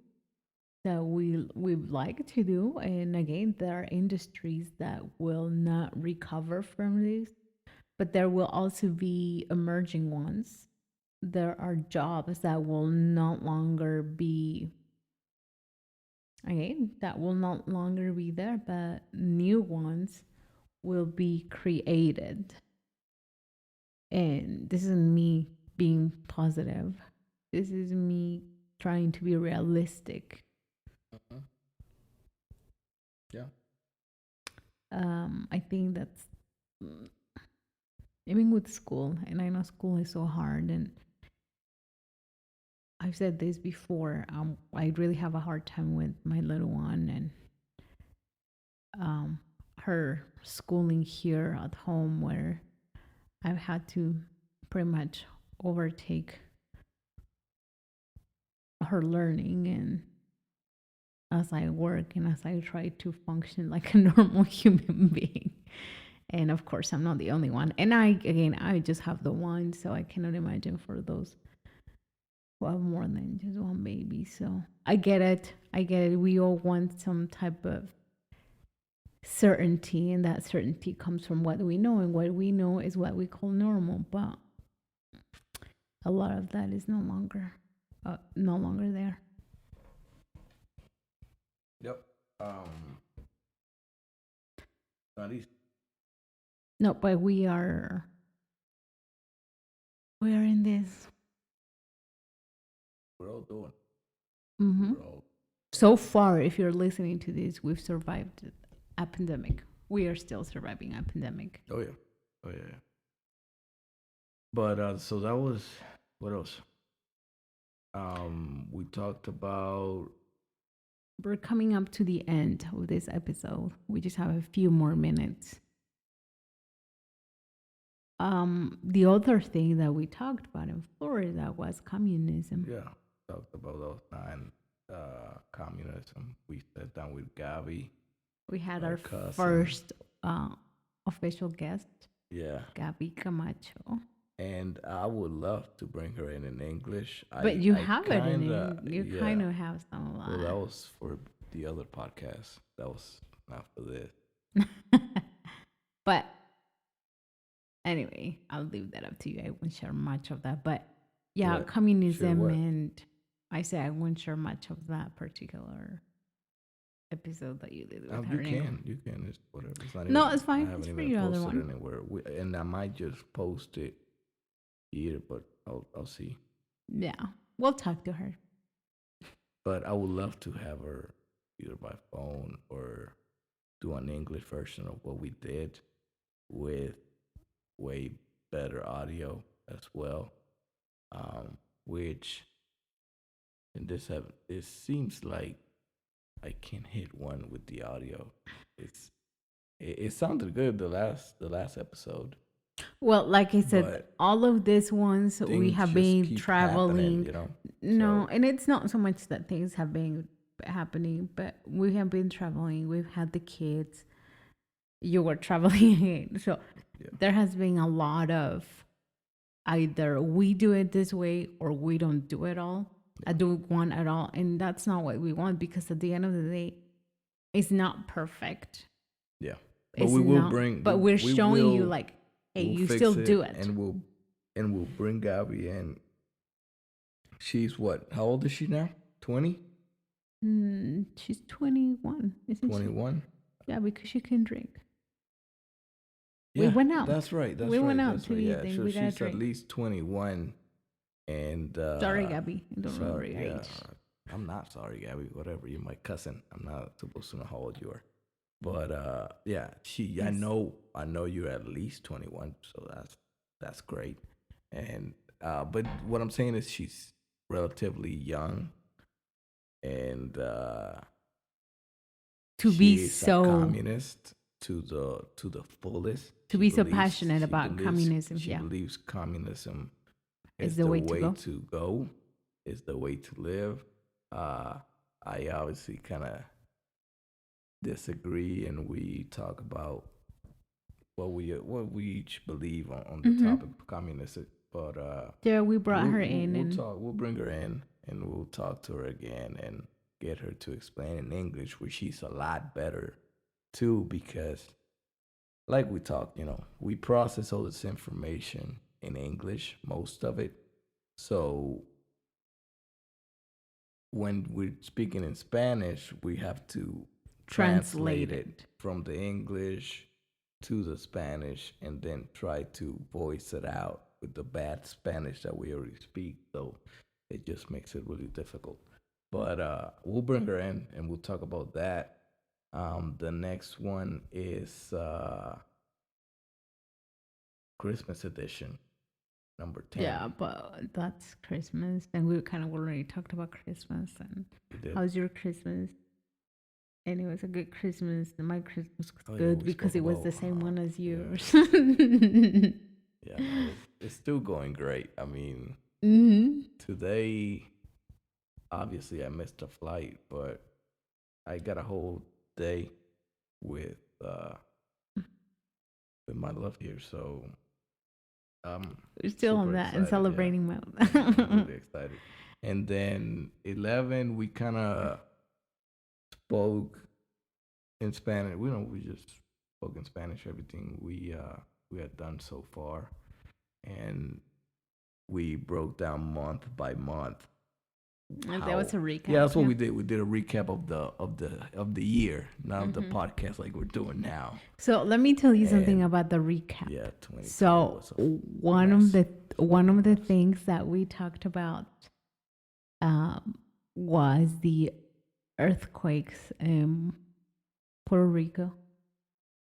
that we'd like to do. And again, there are industries that will not recover from this, but there will also be emerging ones. There are jobs that will no longer be there, but new ones will be created. And this isn't me being positive. This is me trying to be realistic. Yeah. I think that's mm, even with school, and I know school is so hard, and I've said this before. I really have a hard time with my little one and um, her schooling here at home, where I've had to pretty much overtake her learning, and as I work and as I try to function like a normal human being. And of course, I'm not the only one. And I just have the one, so I cannot imagine for those who have more than just one baby. So I get it. I get it. We all want some type of certainty, and that certainty comes from what we know, and what we know is what we call normal. But a lot of that is no longer there. Yep. Not easy. No, but we are in this. We're all doing. Mm-hmm. We're all. So far, if you're listening to this, we've survived a pandemic. We are still surviving a pandemic. Oh yeah. Oh yeah. Yeah. But so that was what else? We talked about. We're coming up to the end of this episode. We just have a few more minutes. The other thing that we talked about in Florida was communism. Yeah, talked about those 9 communism. We sat down with Gabby. We had My our cousin. first official guest, Yeah. Gabby Camacho. And I would love to bring her in English. But you I have it in kinda- it. You yeah. kind of have some of Well, that. that was for the other podcast. That was not for this. But anyway, I'll leave that up to you. I won't share much of that. But yeah, What? communism, Share what? and I say I won't share much of that particular episode that you did with her. You can. You can. It's whatever. It's not No, even, it's fine. I haven't It's for even your other posted one. anywhere. And I might just post it here, but I'll see. Yeah, we'll talk to her. But I would love to have her either by phone or do an English version of what we did with way better audio as well. Which and it seems like I can hit one with the audio. It sounded good the last episode. Well, like I said, But all of these ones we things have just been keep traveling. happening, you know. No, So, and it's not so much that things have been happening, but we have been traveling. We've had the kids. You were traveling. So yeah. there has been a lot of either we do it this way or we don't do it all. I don't want at all. And that's not what we want, because at the end of the day, it's not perfect. Yeah. But It's we will not, bring but we we're showing you will- like, hey, we'll you fix still do it. and we'll bring Gabby in. She's what? How old is she now? 20? She's 21, isn't she? 21? Yeah, because she can drink. Yeah, We went out. That's right. We went out to eat, Yeah, and so we got a she's drink. at least 21. And Sorry, Gabby. I don't remember your yeah, age. I'm not sorry, Gabby. Whatever. You're my cousin. I'm not supposed to know how old you are. But yeah, I Yes. know you're at least 21, so that's great. And but what I'm saying is she's relatively young, and To she be is a so communist to the fullest. To She be so believes- passionate she about believes- communism, She yeah. believes communism Is is the the way way to go. to go, is the way to live. I obviously kind of disagree, and we talk about what we each believe on the topic of communism. But yeah, we brought her we'll, in, we'll and talk. We'll bring her in, and we'll talk to her again, and get her to explain in English, where she's a lot better too. Because, like we talked, we process all this information in English, most of it. So when we're speaking in Spanish, we have to translate it from the English to the Spanish, and then try to voice it out with the bad Spanish that we already speak. So it just makes it really difficult. But we'll bring her in, and we'll talk about that. The next one is Christmas edition, number 10. Yeah, but that's Christmas, and we kind of already talked about Christmas. And We did. how's your Christmas? And it was a good Christmas. And my Christmas was Oh, yeah, good we because spoke it was the about, same one as yeah. yours. Yeah, no, it's still going great. I mean, Hmm. today, obviously, I missed a flight, but I got a whole day with my love here, so We're still on super that and excited, yeah. celebrating mode. I'm really excited. And then 11, we kind of spoke in Spanish. We just spoke in Spanish. Everything we had done so far, and we broke down month by month. And that was a recap. Yeah, that's what we did. We did a recap of the year, not of the Mm-hmm. podcast like we're doing now. So let me tell you something And about the recap. Yeah, 2020 So was a one mess. of the things that we talked about was the earthquakes in Puerto Rico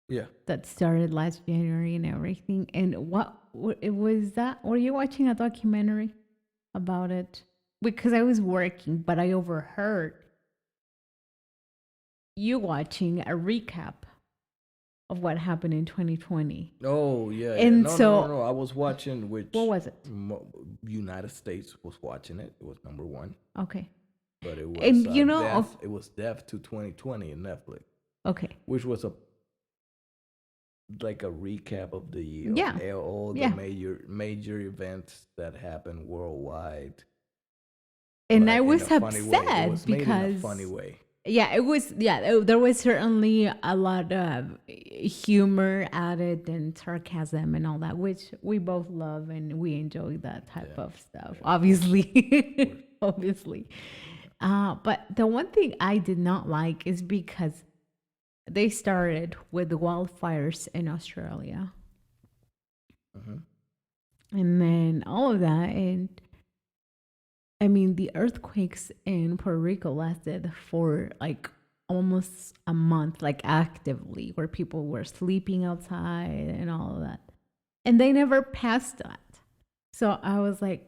Yeah. that started last January and everything. And it was that? Were you watching a documentary about it? Because I was working, but I overheard you watching a recap of what happened in 2020. Oh yeah. And No, so- no. I was watching which. What was it? United States was watching it. It was number one, Okay. but it was And you know, it was Death to 2020 in Netflix, okay. which was like a recap of the year. Yeah. Of all the Yeah. major events that happened worldwide. And but I in was a funny way. It upset was made in because a funny way. yeah, it was. Yeah, there was certainly a lot of humor added and sarcasm and all that, which we both love and we enjoy that type of stuff. Obviously, obviously. But the one thing I did not like is because they started with the wildfires in Australia, and then all of that, and I mean, the earthquakes in Puerto Rico lasted for like almost a month, like actively, where people were sleeping outside and all of that. And they never passed that. So I was like,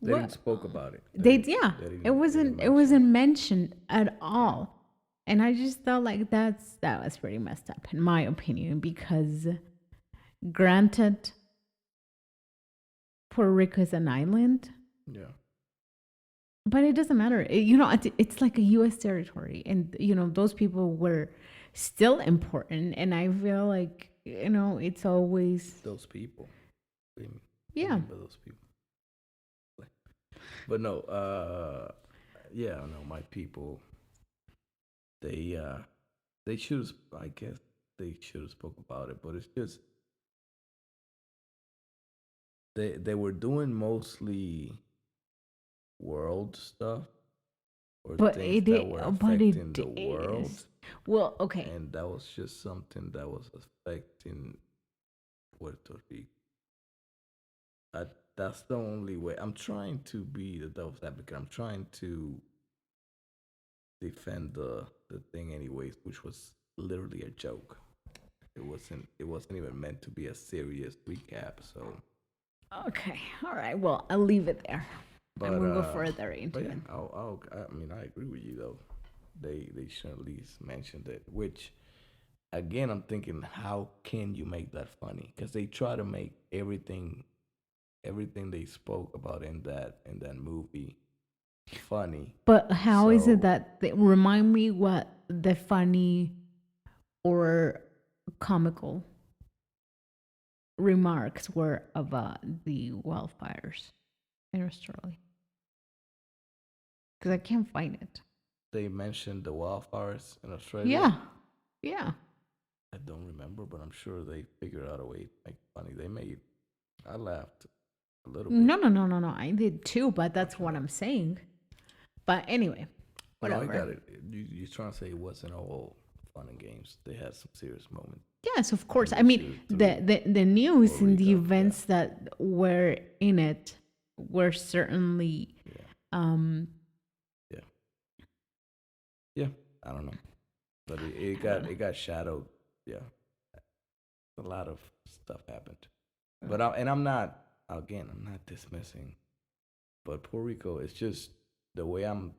They what? didn't spoke about it. Yeah, they didn't it wasn't mentioned at all. And I just felt like that was pretty messed up, in my opinion, because granted, Puerto Rico is an island. Yeah. But it doesn't matter. It's like a U.S. territory. And, those people were still important. And I feel like, it's always... Those people. Yeah. Remember those people. But no, yeah, no, my people, they should have, I guess they should have spoke about it, but it's just, they were doing mostly world stuff or But things that were affecting the world. Well, okay. And that was just something that was affecting Puerto Rico. That's the only way. I'm trying to be the devil's advocate. I'm trying to defend the thing anyways, which was literally a joke. It wasn't even meant to be a serious recap. So Okay. All right. Well, I'll leave it there. but And we'll go further into but yeah, it. I mean, I agree with you though. They should at least mention it. Which, again, I'm thinking, how can you make that funny? Because they try to make everything they spoke about in that movie funny. But how is So- it that remind me what the funny or comical remarks were about the wildfires in Australia? Because I can't find it. They mentioned the wildfires in Australia. Yeah. Yeah. I don't remember, but I'm sure they figured out a way to make it funny. I laughed a little bit. No. I did too, but that's what I'm saying. But anyway, No, whatever. I got it. You're trying to say it wasn't all fun and games. They had some serious moments. Yes, of course. I Through- mean, through the news Puerto and the Rico, events that were in it were certainly Yeah. Yeah, I don't know, but I don't know. it got shadowed. Yeah, a lot of stuff happened. Oh. But I'm not, again, I'm not dismissing. But Puerto Rico, it's just the way I'm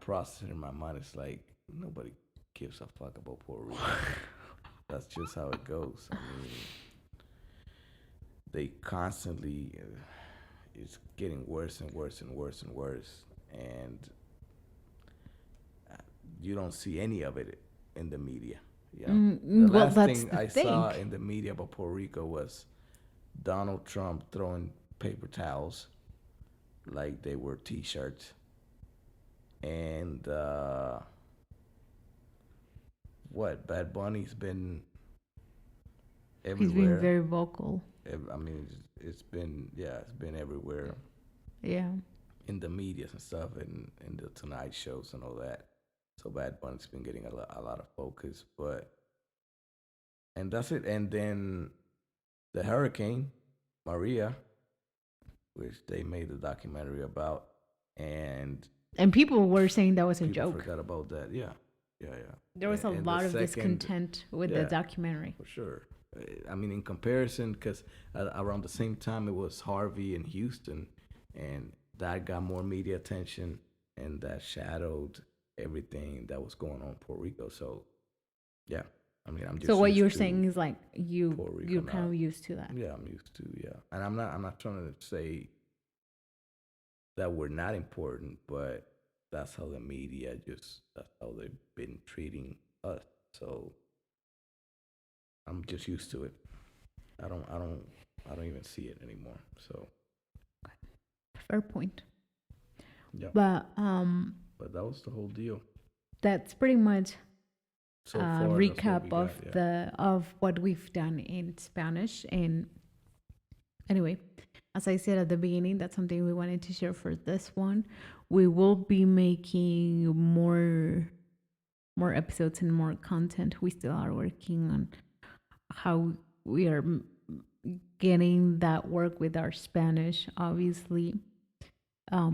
processing in my mind. It's like nobody gives a fuck about Puerto Rico. That's just how it goes. I mean, they constantly it's getting worse and worse and worse and worse, and uh, you don't see any of it in the media. You know, the Well, last that's thing the I thing. saw in the media about Puerto Rico was Donald Trump throwing paper towels like they were T-shirts, and what Bad Bunny's been He's being everywhere. very vocal. I mean, it's been, yeah, it's been everywhere Yeah. in the media and stuff, and in the Tonight shows and all that. So Bad Bunny's been getting a lot of focus, but and that's it. And then the hurricane Maria, which they made a documentary about, and And people were saying that was a people joke. forgot about that. Yeah, yeah, yeah. There was a And the lot of second, discontent with the yeah, documentary. for sure. I mean, in comparison, because around the same time it was Harvey in Houston, and that got more media attention, and that shadowed everything that was going on in Puerto Rico. So, yeah, I mean, I'm So just what used you're to saying is like Puerto Rico you're kind now. of used to that. Yeah, I'm used to, yeah, and I'm not trying to say that we're not important, but that's how the media just that's how they've been treating us. So I'm just used to it. I don't I don't I don't even see it anymore. So Fair point. yeah. But But that was the whole deal. that's pretty much So a far that's what we recap got, of yeah. of what we've done in Spanish. And anyway, as I said at the beginning, that's something we wanted to share for this one. We will be making more episodes and more content. We still are working on how we are getting that work with our Spanish, obviously,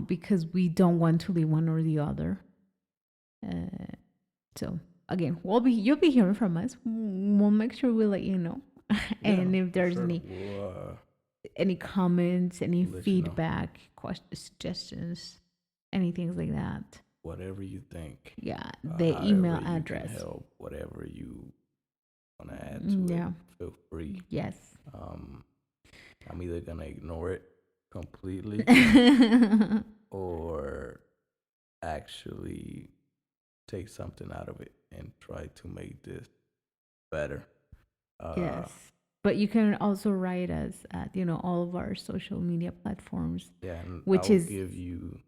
because we don't want to leave one or the other. So again, you'll be hearing from us. We'll make sure we let you know. And Yeah, if there's sure. We'll any comments, any let you know. feedback, questions, suggestions, anything like that. Whatever you think. Yeah, the email However you address. can help, whatever you want to add to Yeah. it, feel free. Yes. I'm either gonna ignore it completely or actually take something out of it and try to make this better. Yes. But you can also write us at, all of our social media platforms, Yeah, and which I'll is, give you.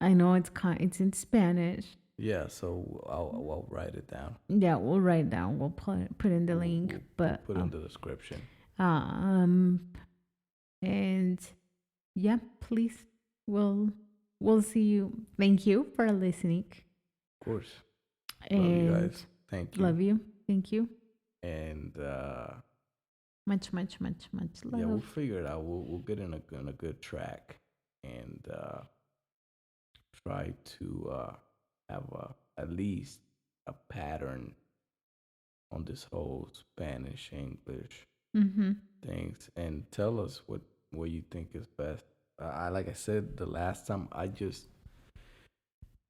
I know it's in Spanish. Yeah, so I'll write it down. Yeah, we'll write down. We'll put in the link, We'll but put in the description. and yeah, please, we'll see you. Thank you for listening. Of course. And Love you guys. Thank you. Love you. Thank you. And Much love. yeah, we'll figure it out. We'll get in a good track and try to have at least a pattern on this whole Spanish English things, and tell us what you think is best. I like I said the last time, I just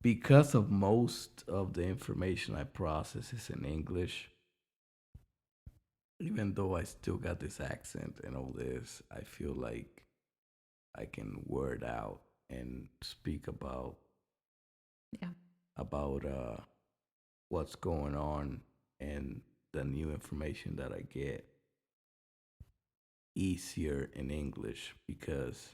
because of most of the information I process is in English, even though I still got this accent and all this, I feel like I can word out and speak about Yeah. about what's going on and the new information that I get easier in English because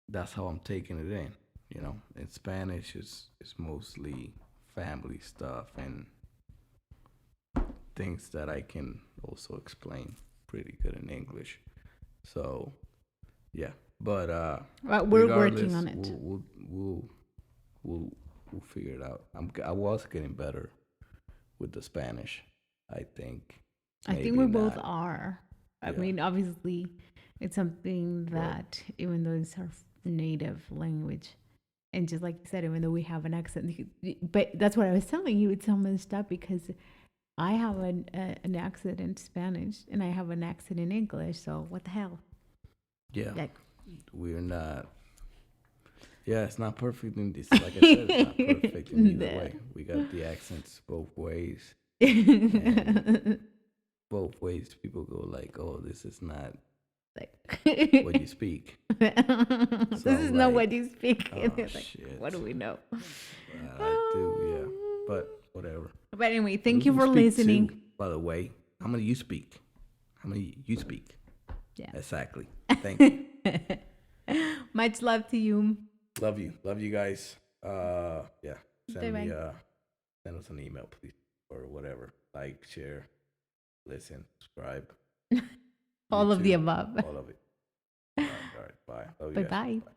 that's how I'm taking it in. You know, in Spanish, it's mostly family stuff and things that I can also explain pretty good in English. So, yeah, but Well, we're working regardless, on it. We'll figure it out. I was getting better with the Spanish. I think. I think Maybe we both not. are. I Yeah. mean, obviously, it's something that even though it's our native language, And just like you said, even though we have an accent, but that's what I was telling you. It's so messed up because I have an accent in Spanish and I have an accent in English. So what the hell? Yeah. Like, We're not. Yeah, it's not perfect in this. Like I said, it's not perfect in either way. We got the accents both ways. And both ways, people go like, "Oh, this is not like what you speak." this is not what you speak. Oh, Like, shit. what do we know? I do, yeah. But whatever. But anyway, thank Who you do for speak listening. to, by the way, how many you speak? How many you speak? Yeah. Exactly. Thank you. Much love to you. Love you. Love you guys. Yeah. Send me Bye-bye. send us an email, please. Or whatever. Like, share, listen, subscribe. All of the YouTube, above. All of it. All right. Bye. Love you Bye guys. bye.